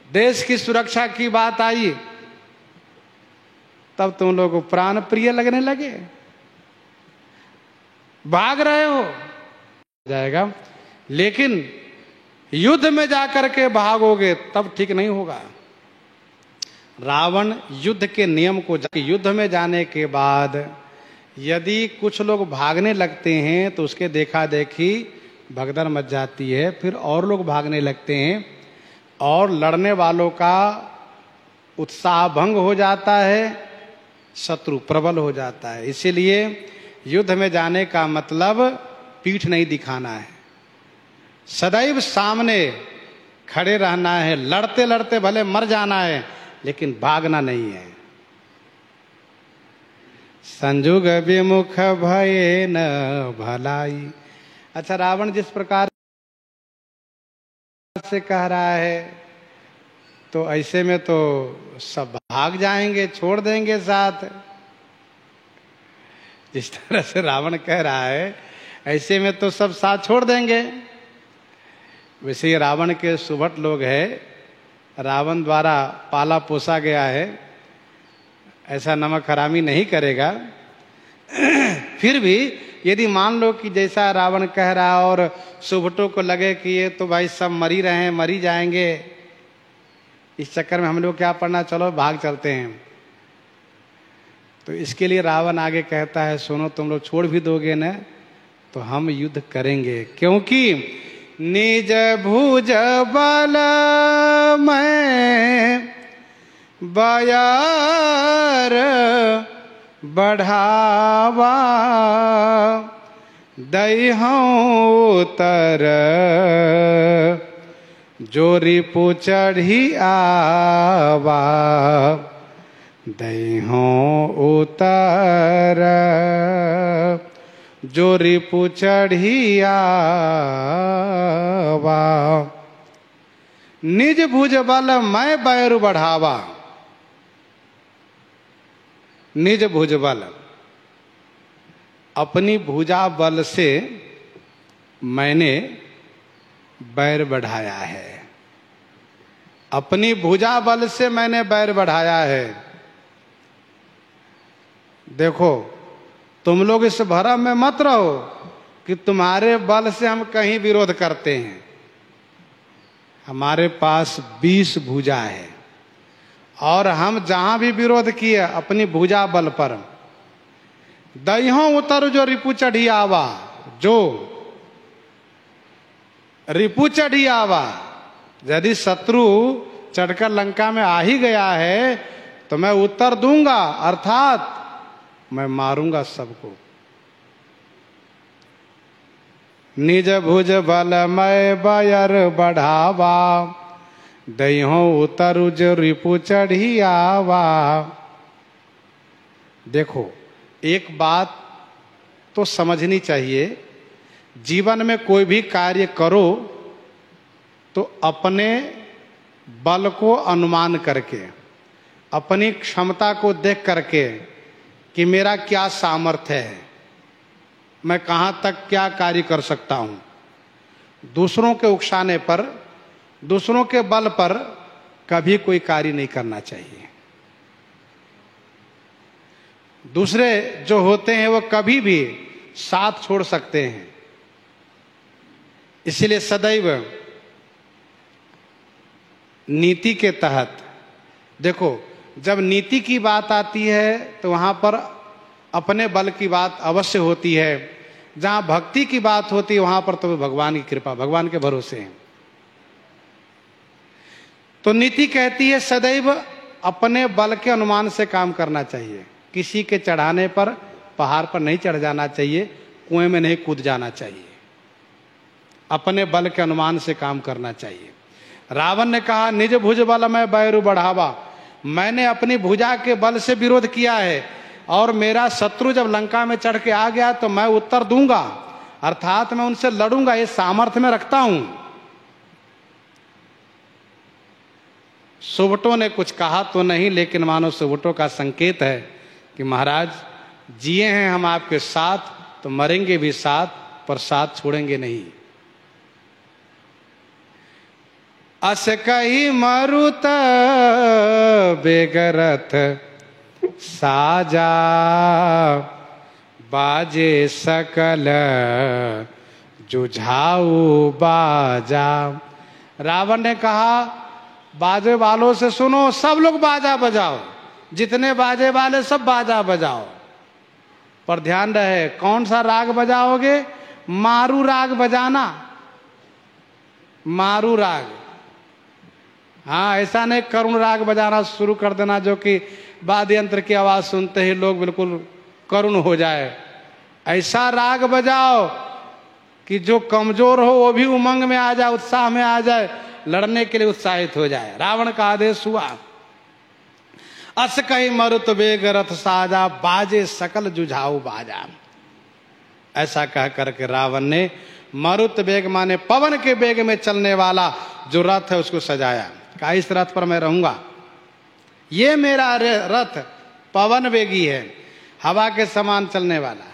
देश की सुरक्षा की बात आई, तब तुम लोगों को प्राण प्रिय लगने लगे, भाग रहे हो जाएगा। लेकिन युद्ध में जाकर के भागोगे तब ठीक नहीं होगा। रावण युद्ध के नियम को युद्ध में जाने के बाद यदि कुछ लोग भागने लगते हैं तो उसके देखा देखी भगदड़ मच जाती है, फिर और लोग भागने लगते हैं और लड़ने वालों का उत्साह भंग हो जाता है, शत्रु प्रबल हो जाता है। इसीलिए युद्ध में जाने का मतलब पीठ नहीं दिखाना है, सदैव सामने खड़े रहना है, लड़ते लड़ते भले मर जाना है लेकिन भागना नहीं है। संजुग विमुख भये न भलाई। अच्छा, रावण जिस प्रकार से कह रहा है तो ऐसे में तो सब भाग जाएंगे, छोड़ देंगे साथ। जिस तरह से रावण कह रहा है ऐसे में तो सब साथ छोड़ देंगे। वैसे ये रावण के सुभट लोग हैं, रावण द्वारा पाला पोसा गया है, ऐसा नमक हरामी नहीं करेगा। फिर भी यदि मान लो कि जैसा रावण कह रहा और सुभटों को लगे कि ये तो भाई सब मर ही रहे हैं, मर ही जाएंगे, इस चक्कर में हम लोग क्या पढ़ना, चलो भाग चलते हैं। तो इसके लिए रावण आगे कहता है, सुनो तुम लोग छोड़ भी दोगे ना तो हम युद्ध करेंगे, क्योंकि निज भुज बल में बयर बढ़ावा, दईहूँ तर जोरी पुचढ़ी आवा, दईहूँ उतर जोरी पुचढ़ी आवा। निज भुज बल मैं बैरु बढ़ावा। निज भुज बल, अपनी भुजा बल से मैंने बैर बढ़ाया है, अपनी भुजा बल से मैंने बैर बढ़ाया है। देखो, तुम लोग इस भरम में मत रहो कि तुम्हारे बल से हम कहीं विरोध करते हैं। हमारे पास 20 भुजा है और हम जहां भी विरोध किए अपनी भुजा बल पर। दईहों उतर जो रिपु चढ़ी आवा, जो रिपु चढ़ी आवा, यदि शत्रु चढ़कर लंका में आ ही गया है तो मैं उत्तर दूंगा, अर्थात मैं मारूंगा सबको। निज भुज बल मैं बयर बढ़ावा, दईहों उतरु जो रिपु चढ़ी आवा। देखो, एक बात तो समझनी चाहिए, जीवन में कोई भी कार्य करो तो अपने बल को अनुमान करके, अपनी क्षमता को देख करके कि मेरा क्या सामर्थ्य है, मैं कहां तक क्या कार्य कर सकता हूं। दूसरों के उकसाने पर, दूसरों के बल पर कभी कोई कार्य नहीं करना चाहिए। दूसरे जो होते हैं वो कभी भी साथ छोड़ सकते हैं। इसलिए सदैव नीति के तहत, देखो, जब नीति की बात आती है तो वहां पर अपने बल की बात अवश्य होती है। जहां भक्ति की बात होती है वहां पर तो भगवान की कृपा, भगवान के भरोसे हैं। तो नीति कहती है सदैव अपने बल के अनुमान से काम करना चाहिए। किसी के चढ़ाने पर, पहाड़ पर नहीं चढ़ जाना चाहिए, कुएं में नहीं कूद जाना चाहिए, अपने बल के अनुमान से काम करना चाहिए। रावण ने कहा, निज भुज बल मैं बैरु बढ़ावा, मैंने अपनी भुजा के बल से विरोध किया है और मेरा शत्रु जब लंका में चढ़ के आ गया तो मैं उत्तर दूंगा, अर्थात मैं उनसे लड़ूंगा, ये सामर्थ्य में रखता हूं। सुभटों ने कुछ कहा तो नहीं, लेकिन मानो सुभटों का संकेत है कि महाराज जिए हैं हम आपके साथ तो मरेंगे भी साथ, पर साथ छोड़ेंगे नहीं। अस कही मरुत बेगरथ साजा, बाजे सकल जुझाऊ बाजा। रावण ने कहा, बाजे वालों से सुनो, सब लोग बाजा बजाओ, जितने बाजे वाले सब बाजा बजाओ, पर ध्यान रहे कौन सा राग बजाओगे? मारू राग बजाना, मारू राग। हाँ, ऐसा नहीं करुण राग बजाना शुरू कर देना जो कि वाद्य यंत्र की आवाज सुनते ही लोग बिल्कुल करुण हो जाए। ऐसा राग बजाओ कि जो कमजोर हो वो भी उमंग में आ जाए, उत्साह में आ जाए, लड़ने के लिए उत्साहित हो जाए। रावण का आदेश हुआ, अस कहीं मरुत वेग रथ साजा, बाजे सकल जुझाऊ बाजा। ऐसा कह करके रावण ने मरुत वेग माने पवन के वेग में चलने वाला जो रथ है उसको सजाया। कहा इस रथ पर मैं रहूंगा, ये मेरा रथ पवन वेगी है, हवा के समान चलने वाला,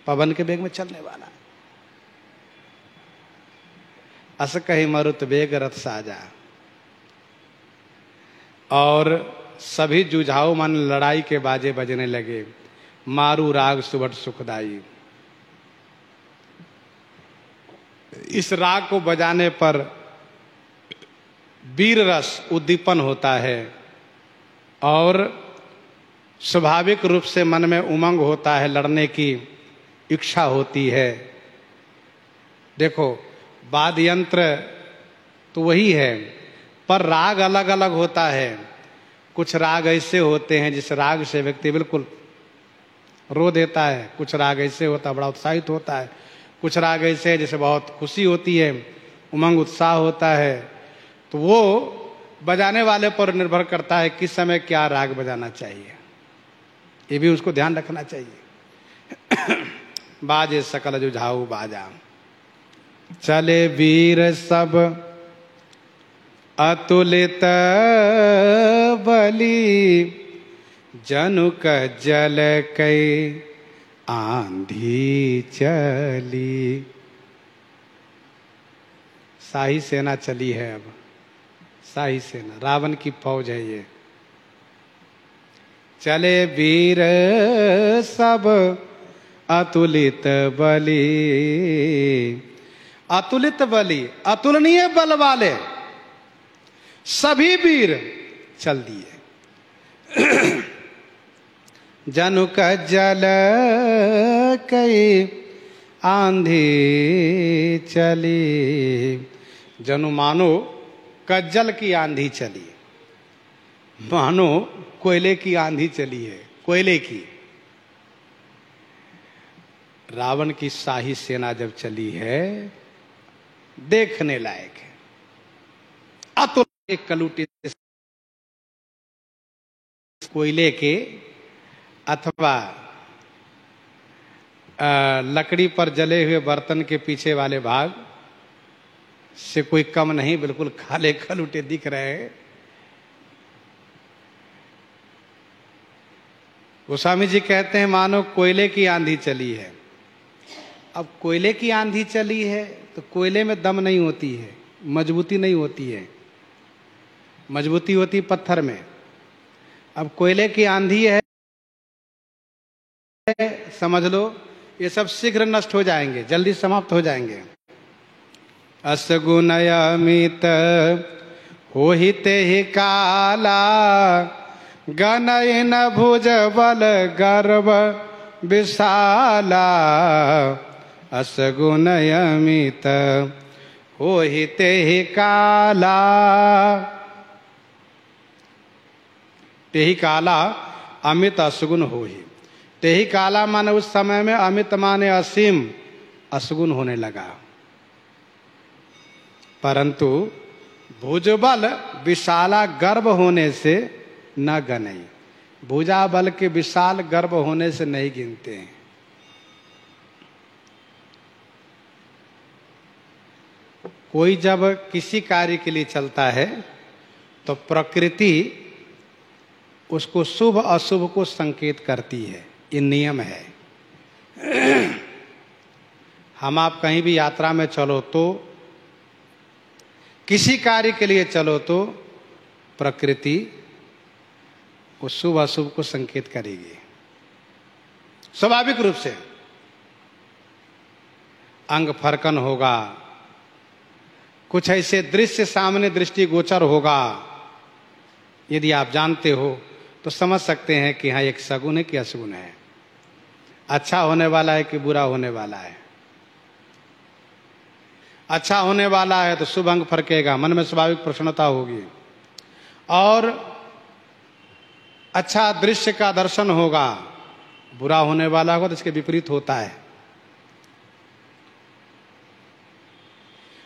पवन के वेग में चलने वाला। अस कही मरुत वेग रथ साजा। और सभी जुझाऊ मन लड़ाई के बाजे बजने लगे, मारू राग सुबट सुखदाई। इस राग को बजाने पर वीर रस उद्दीपन होता है और स्वाभाविक रूप से मन में उमंग होता है, लड़ने की इच्छा होती है। देखो, वाद्य यंत्र तो वही है, पर राग अलग अलग होता है। कुछ राग ऐसे होते हैं जिस राग से व्यक्ति बिल्कुल रो देता है, कुछ राग ऐसे होता है बड़ा उत्साहित होता है, कुछ राग ऐसे है जिसे बहुत खुशी होती है, उमंग उत्साह होता है। तो वो बजाने वाले पर निर्भर करता है किस समय क्या राग बजाना चाहिए, ये भी उसको ध्यान रखना चाहिए। बाजे सकल जुझाऊ बाजा, चले वीर सब अतुलित बली, जनुक जल कई आंधी चली। शाही सेना चली है, अब शाही सेना, रावण की फौज है ये। चले वीर सब अतुलित बली, अतुलित बली, अतुलनीय बल वाले सभी वीर चल दिए। जनुक जल कई आंधी चली, जनु मानो कज्जल की आंधी चली, मानो कोयले की आंधी चली है, कोयले की। रावण की शाही सेना जब चली है देखने लायक है। अतुल एक कलुटी कोयले के अथवा लकड़ी पर जले हुए बर्तन के पीछे वाले भाग से कोई कम नहीं, बिल्कुल काले खलूटे दिख रहे हैं। गोस्वामी जी कहते हैं मानो कोयले की आंधी चली है। अब कोयले की आंधी चली है तो कोयले में दम नहीं होती है, मजबूती नहीं होती है, मजबूती होती पत्थर में। अब कोयले की आंधी है, समझ लो ये सब शीघ्र नष्ट हो जाएंगे, जल्दी समाप्त हो जाएंगे। असगुण अमित होहिते ही काला, गनय न भुज बल गर्भ विशाला। असगुण अमित होहिते ही काला, तेहि काला अमित असगुण होहि। तेहि काला माने उस समय में, अमित माने असीम, असगुण होने लगा। परंतु भुजबल विशाला गर्भ होने से न गनई, भुजा बल के विशाल गर्भ होने से नहीं गिनते हैं। कोई जब किसी कार्य के लिए चलता है तो प्रकृति उसको शुभ अशुभ को संकेत करती है, ये नियम है। हम आप कहीं भी यात्रा में चलो तो, किसी कार्य के लिए चलो तो प्रकृति उस शुभ अशुभ को संकेत करेगी स्वाभाविक रूप से। अंग फरकन होगा, कुछ ऐसे दृश्य सामने दृष्टि गोचर होगा, यदि आप जानते हो तो समझ सकते हैं कि हाँ एक सगुन है कि अशगुन है, अच्छा होने वाला है कि बुरा होने वाला है। अच्छा होने वाला है तो शुभ अंग फरकेगा, मन में स्वाभाविक प्रसन्नता होगी, और अच्छा दृश्य का दर्शन होगा। बुरा होने वाला होगा तो इसके विपरीत होता है।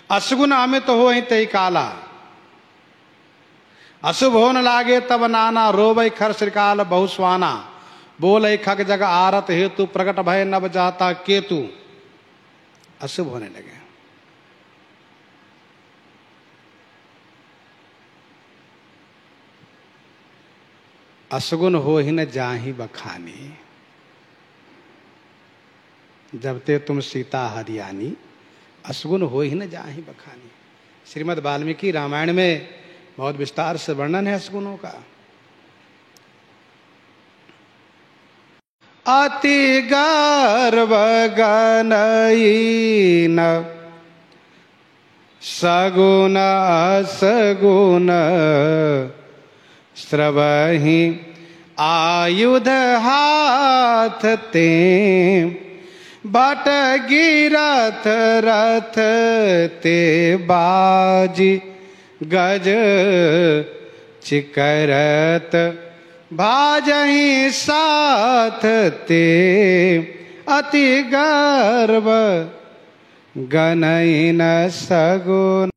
अशगुन अमित हो ही तई काला, अशुभ होने लागे तब नाना, रोबई खर श्रीकाल बहुस्वाना, बोल खग जग आरत हेतु, प्रकट भय नभ जाता केतु। अशुभ होने लगे। अशगुन हो ही न जाहि बखानी, जब ते तुम सीता हरियाणी, अशगुन हो ही न जाहि बखानी। श्रीमद् वाल्मीकि रामायण में बहुत विस्तार से वर्णन है अशगुनों का। अति गर्व गनईन, सगुन असगुन, श्रवहि आयुध हाथ ते, बट गिरथ रथ ते बाजी, गज चिकरत भाजहि साथ ते, अति गर्व गनईन सगुन।